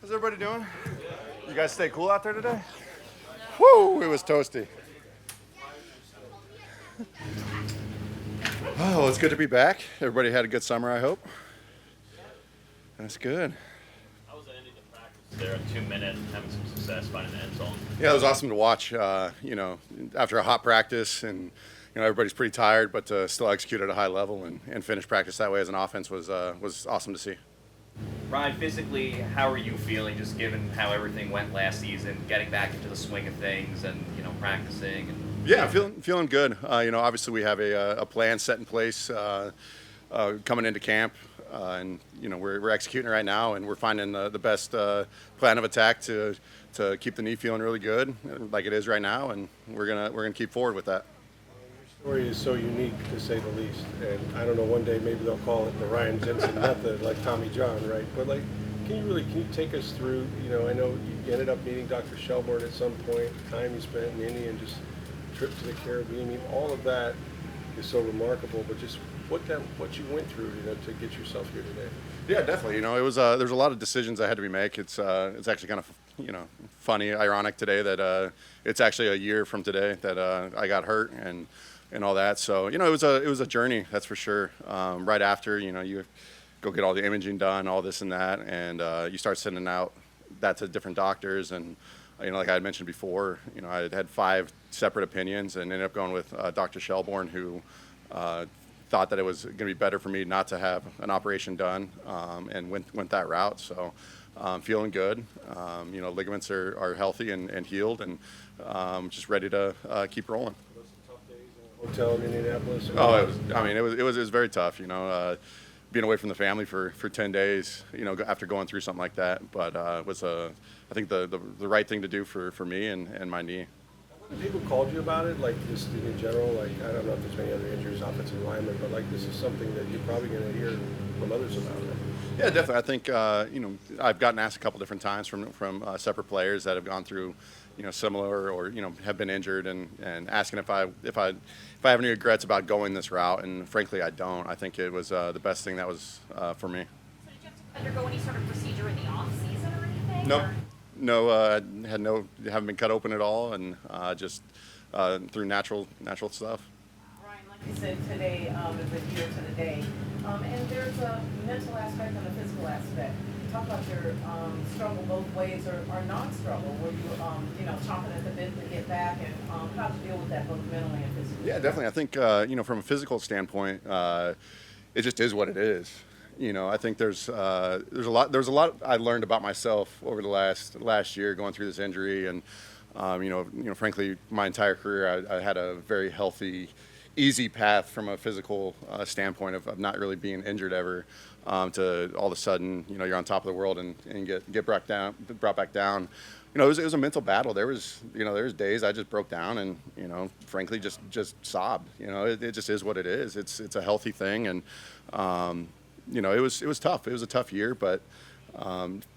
How's everybody doing? You guys stay cool out there today? Woo! It was toasty. Oh, it's good to be back. Everybody had a good summer, I hope. That's good. How was the ending of practice there at 2 minutes, having some success finding the end zone? Yeah, it was awesome to watch. After a hot practice, and everybody's pretty tired, but to still execute at a high level and finish practice that way as an offense was awesome to see. Ryan, physically, how are you feeling, just given how everything went last season, getting back into the swing of things and practicing? Yeah, feeling good. Obviously we have a plan set in place coming into camp, and we're executing right now, and we're finding the best plan of attack to keep the knee feeling really good, like it is right now, and we're gonna keep forward with that. Your story is so unique, to say the least. And I don't know, one day maybe they'll call it the Ryan Jensen method, like Tommy John, right? But can you take us through? I know you ended up meeting Dr. Shelburne at some point. Time you spent in India and just trip to the Caribbean. I mean, all of that is so remarkable. But just what you went through, to get yourself here today. Yeah, definitely. It was there's a lot of decisions that had to be made. It's actually kind of funny, ironic today that it's actually a year from today that I got hurt and all that. So it was a journey, that's for sure. Right after you go get all the imaging done, all this and that, and you start sending out that to different doctors, and like I had mentioned before, I had 5 separate opinions and ended up going with Dr. Shelburne, who thought that it was going to be better for me not to have an operation done, and went that route. So feeling good. Ligaments are healthy and healed, and just ready to keep rolling. Hotel in Indianapolis. Oh, it was very tough. Being away from the family for 10 days. After going through something like that, but it was I think the right thing to do for me and my knee. People called you about it, like just in general. Like, I don't know if there's many other injuries, offensive linemen, but this is something that you're probably going to hear from others about. Right? Yeah, definitely. I think I've gotten asked a couple different times from separate players that have gone through similar or have been injured, and asking if I have any regrets about going this route, and frankly I don't. I think it was the best thing that was for me. So did you have to undergo any sort of procedure in the off season or anything? Nope. Or? No, haven't been cut open at all, and just through natural stuff. Ryan, like you said, today is a year to the day, and there's a mental aspect and a physical aspect. Talk about your struggle both ways, or non-struggle, where you chomping at the bit to get back, and how to deal with that both mentally and physically. Yeah, definitely. I think from a physical standpoint, it just is what it is. I think there's a lot I learned about myself over the last year going through this injury, and frankly, my entire career I had a very healthy, easy path from a physical standpoint of not really being injured ever, to all of a sudden you're on top of the world and get brought back down. It was a mental battle. There was days I just broke down and frankly just sobbed. It just is what it is. It's a healthy thing, and it was tough. It was a tough year, but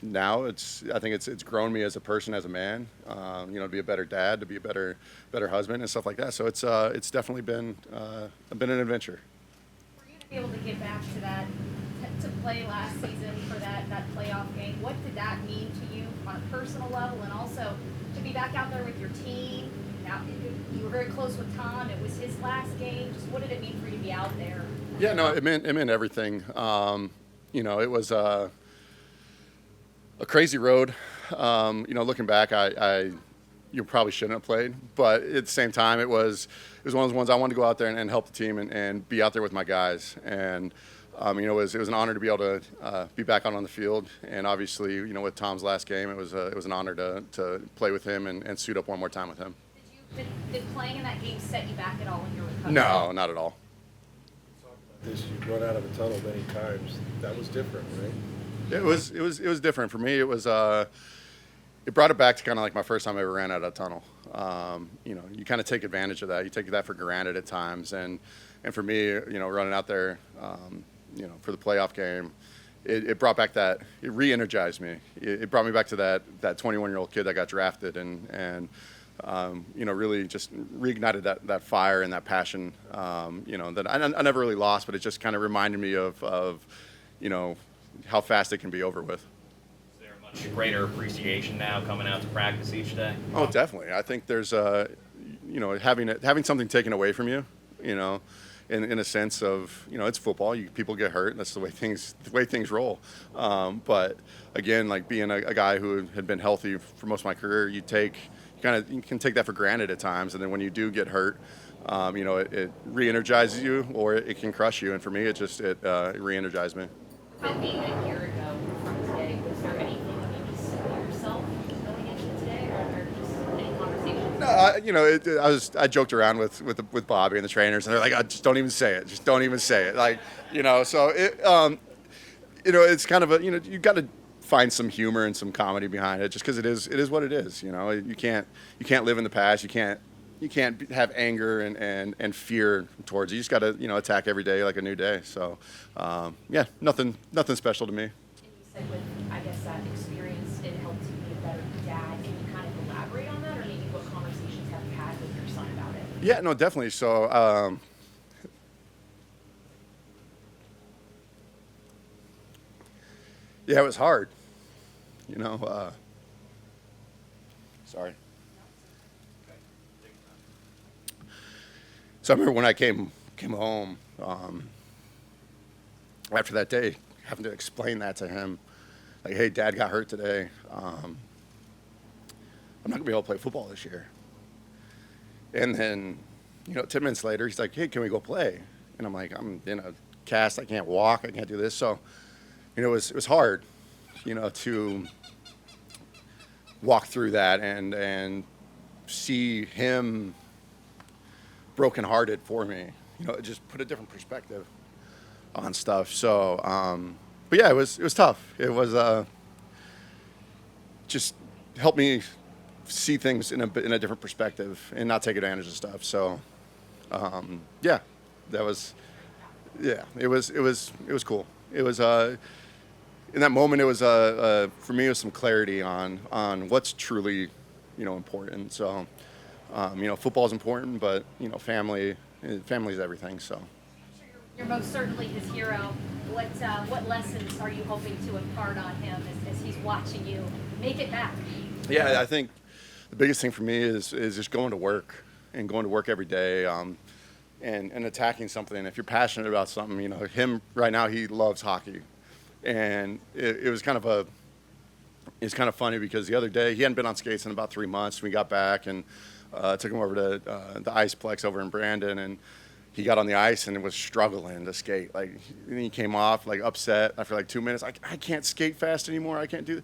now I think it's grown me as a person, as a man. To be a better dad, to be a better husband, and stuff like that. So it's definitely been an adventure. Were you to be able to get back to that, to play last season for that playoff game? What did that mean to you on a personal level, and also to be back out there with your team? Now you were very close with Tom. It was his last game. Just what did it mean for you to be out there? Yeah, no, it meant everything. It was a crazy road. Looking back, you probably shouldn't have played, but at the same time, it was one of those ones I wanted to go out there and help the team and be out there with my guys. And it was an honor to be able to be back out on the field. And obviously, with Tom's last game, it was an honor to play with him and suit up one more time with him. Did playing in that game set you back at all in your recovery? No, not at all. You've run out of a tunnel many times. That was different, right? It was different for me. It was it brought it back to kind of like my first time I ever ran out of a tunnel. You kind of take advantage of that. You take that for granted at times, and for me, running out there, for the playoff game, it brought back it re-energized me. It brought me back to that 21-year-old kid that got drafted, and really just reignited that fire and that passion, that I never really lost, but it just kind of reminded me of how fast it can be over with. Is there much Much greater appreciation now coming out to practice each day. Oh, definitely. I think there's having something taken away from you, in a sense of, it's football. People get hurt, and that's the way things roll. But again, like being a guy who had been healthy for most of my career, you can take that for granted at times, and then when you do get hurt, it re-energizes you, or it can crush you. And for me, it re-energized me. About being a year ago from today, was there anything you missed about yourself going into today, or just any conversations? No, I joked around with Bobby and the trainers, and they're like, just don't even say it. Just don't even say it. Like, so it's kind of you got to find some humor and some comedy behind it, just because it is what it is. You can't live in the past. You can't have anger and fear towards it. You just got to, attack every day like a new day. So, nothing special to me. And you said with, I guess, that experience, it helped you be a better dad. Can you kind of elaborate on that, or maybe what conversations have you had with your son about it? Yeah, no, definitely. So, it was hard. Sorry. So I remember when I came home after that day, having to explain that to him, like, hey, Dad got hurt today. I'm not gonna be able to play football this year. And then, 10 minutes later, he's like, hey, can we go play? And I'm like, I'm in a cast. I can't walk. I can't do this. So, it was hard, to walk through that and see him brokenhearted for me. It just put a different perspective on stuff. So, but yeah, it was tough. It was just helped me see things in a different perspective and not take advantage of stuff. So, it was cool. It was in that moment, it was for me, it was some clarity on what's truly, important. So, football is important, but family is everything. So, You're most certainly his hero. What lessons are you hoping to impart on him as he's watching you make it back? Yeah, I think the biggest thing for me is just going to work every day, and attacking something. If you're passionate about something, him right now, he loves hockey, and it's kind of funny because the other day he hadn't been on skates in about 3 months. We got back and took him over to the Iceplex over in Brandon, and he got on the ice and was struggling to skate. Like, and he came off like upset after like 2 minutes. I can't skate fast anymore. I can't do,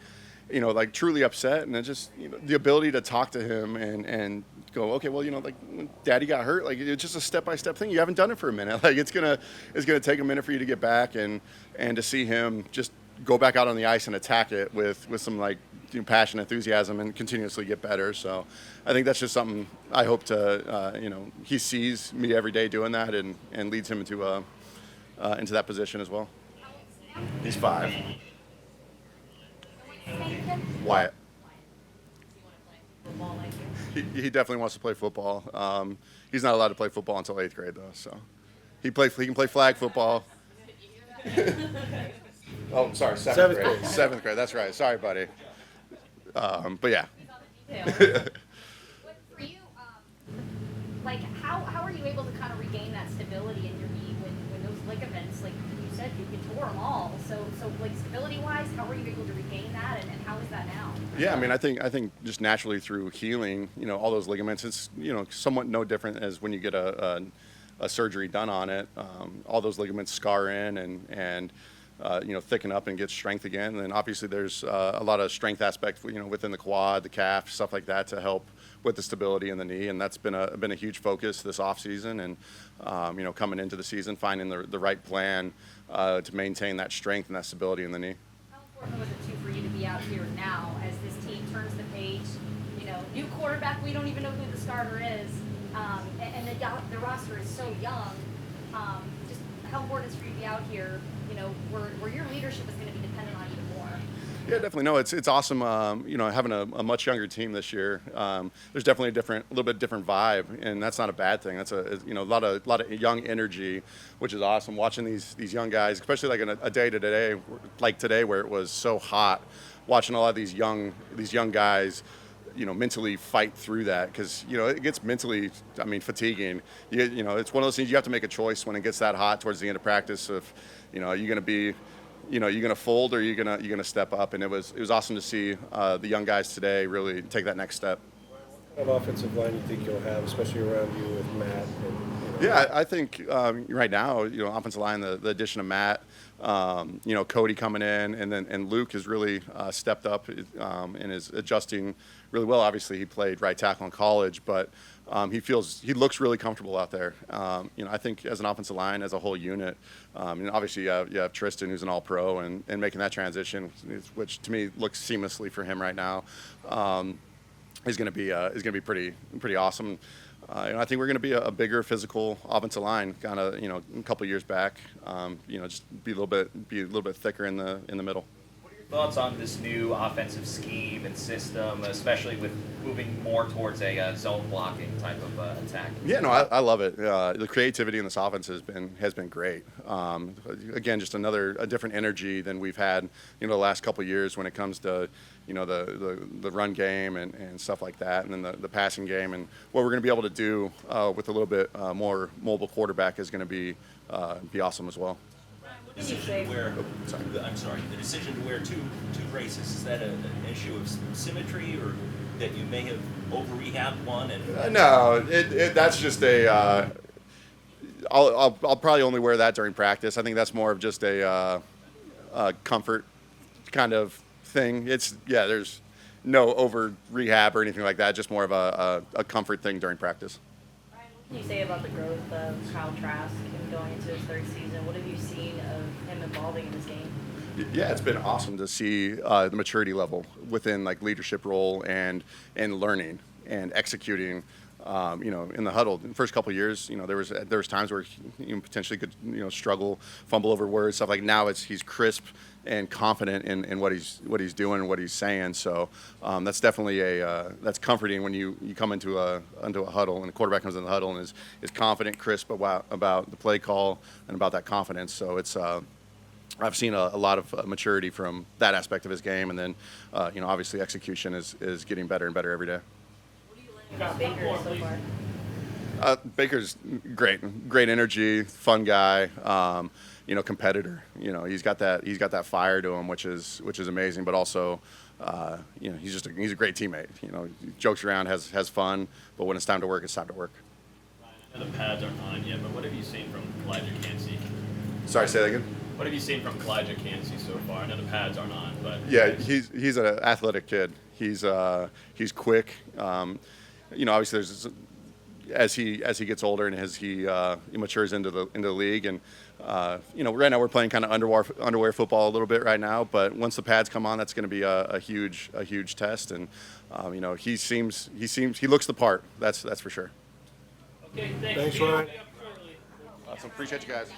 like truly upset. And then just the ability to talk to him and go, okay, well, like when Daddy got hurt, like it's just a step-by-step thing. You haven't done it for a minute. Like it's gonna take a minute for you to get back and to see him just go back out on the ice and attack it with some like passion, enthusiasm, and continuously get better. So I think that's just something I hope to, he sees me every day doing that and leads him into that position as well. He's 5. Wyatt. He definitely wants to play football. He's not allowed to play football until 8th grade though, so he can play flag football. Oh, sorry, 7th grade. 7th grade, that's right. Sorry, buddy. But yeah. For you, like how are you able to kind of regain that stability in your knee when those ligaments, like you said, you tore them all. So like stability wise, how are you able to regain that, and how is that now? Yeah, I mean, I think just naturally through healing, all those ligaments, it's somewhat no different as when you get a surgery done on it. All those ligaments scar in and thicken up and get strength again. And then obviously there's a lot of strength aspect, within the quad, the calf, stuff like that to help with the stability in the knee. And that's been a huge focus this off season and, coming into the season, finding the right plan to maintain that strength and that stability in the knee. How important was it too for you to be out here now as this team turns the page? New quarterback, we don't even know who the starter is, and the roster is so young. Just how important is it for you to be out here? Where your leadership is going to be dependent on even more. Yeah, definitely. No, it's awesome. Having a much younger team this year. There's definitely a little bit different vibe, and that's not a bad thing. That's a lot of young energy, which is awesome. Watching these young guys, especially like in a day to day, like today where it was so hot. watching a lot of these young guys, mentally fight through that, because it gets mentally, fatiguing. It's one of those things you have to make a choice when it gets that hot towards the end of practice. If are you going to be, you're going to fold, or you're going to step up. And it was awesome to see the young guys today really take that next step. What kind of offensive line you think you'll have, especially around you with Matt? Yeah, I think right now, offensive line, the addition of Matt, Cody coming in, and Luke has really stepped up and is adjusting really well. Obviously, he played right tackle in college, but he looks really comfortable out there. I think as an offensive line, as a whole unit, obviously you have Tristan, who's an All-Pro, and making that transition, which to me looks seamlessly for him right now, is going to be pretty awesome. I think we're going to be a bigger physical offensive line, kind of, a couple of years back. Just be a little bit thicker in the middle. What are your thoughts on this new offensive scheme and system, especially with moving more towards a zone blocking type of attack? Yeah, no, I love it. The creativity in this offense has been great. Again, just a different energy than we've had, the last couple of years when it comes to, the run game and stuff like that, and then the passing game, and what we're going to be able to do with a little bit more mobile quarterback is going to be awesome as well. The decision to wear, the decision to wear two braces, is that an issue of symmetry, or that you may have over-rehabbed one? And No, that's just I'll probably only wear that during practice. I think that's more of just a comfort kind of thing. There's no over rehab or anything like that. Just more of a comfort thing during practice. Ryan, what can you say about the growth of Kyle Trask and going into his third season? What have you seen of him evolving in this game? Yeah, it's been awesome to see the maturity level within leadership role and learning and executing. In the huddle, in the first couple of years, there was times where he potentially could struggle, fumble over words, stuff like. Now he's crisp and confident in what he's doing and what he's saying. So that's definitely that's comforting when you come into a huddle and the quarterback comes in the huddle and is confident, crisp about the play call and about that confidence. So it's I've seen a lot of maturity from that aspect of his game, and then obviously execution is getting better and better every day. About Baker so far? Baker's great energy, fun guy, competitor. He's got that fire to him, which is amazing. But also, he's a great teammate. He jokes around, has fun, but when it's time to work, it's time to work. I know the pads aren't on yet, but what have you seen from Elijah Cansey? Sorry, say that again. What have you seen from Elijah Cansey so far? I know the pads aren't on, but yeah, he's an athletic kid. He's quick. Obviously, as he gets older and as he matures into the league, and right now we're playing kind of underwear football a little bit right now. But once the pads come on, that's going to be a huge test. And he looks the part. That's for sure. Okay, Thanks, Ryan. Awesome. Appreciate you guys.